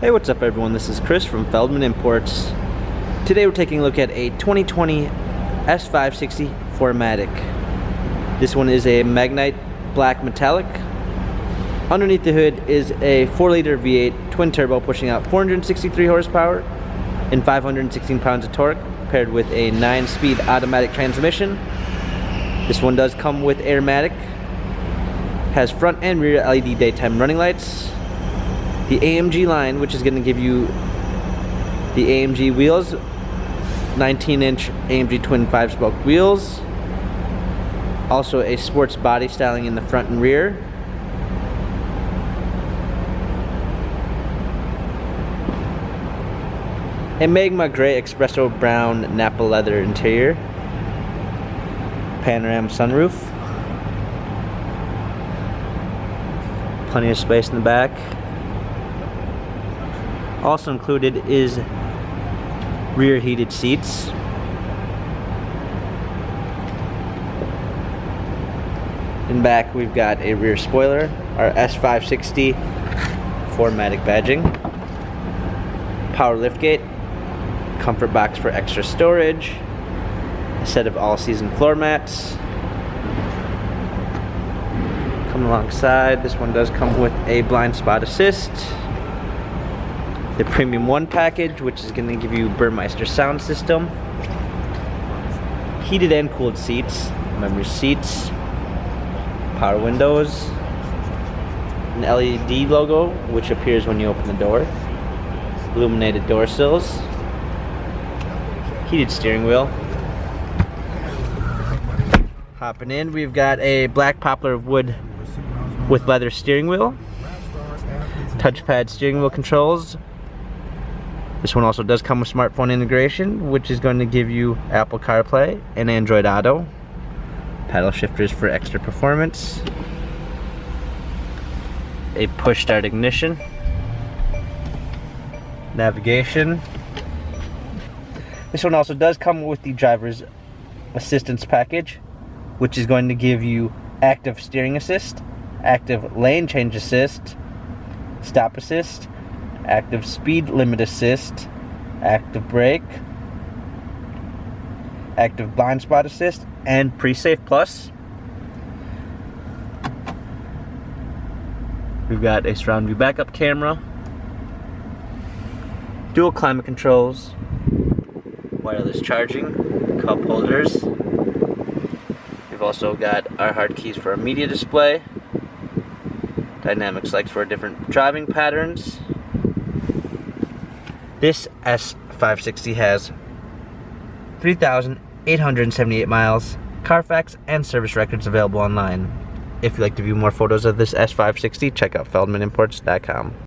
Hey, what's up everyone? This is Chris from Feldmann Imports. Today we're taking a look at a 2020 S560 4MATIC. This one is a Magnite black metallic. Underneath the hood is a 4-liter V8 twin turbo pushing out 463 horsepower and 516 pounds of torque, paired with a 9-speed automatic transmission. This one does come with Airmatic, has front and rear LED daytime running lights, the AMG line, which is going to give you the AMG wheels, 19-inch AMG twin 5-spoke wheels, also a sports body styling in the front and rear, a magma gray espresso brown Napa leather interior, panorama sunroof, plenty of space in the back. Also included is rear heated seats, in back we've got a rear spoiler, our S560 4MATIC badging, power liftgate, comfort box for extra storage, a set of all-season floor mats. Come alongside, this one does come with a blind spot assist, the Premium 1 package, which is going to give you Burmeister sound system, heated and cooled seats, memory seats, power windows, an LED logo which appears when you open the door, illuminated door sills, heated steering wheel. Hopping in, we've got a black poplar wood with leather steering wheel, touchpad steering wheel controls. This one also does come with smartphone integration, which is going to give you Apple CarPlay and Android Auto. Paddle shifters for extra performance. A push start ignition. Navigation. This one also does come with the driver's assistance package, which is going to give you active steering assist, active lane change assist, stop assist, active speed limit assist, active brake, active blind spot assist, and pre-safe plus. We've got a surround view backup camera, dual climate controls, wireless charging, cup holders. We've also got our hard keys for a media display, dynamic selects for different driving patterns. This S560 has 3,878 miles, Carfax and service records available online. If you'd like to view more photos of this S560, check out feldmanimports.com.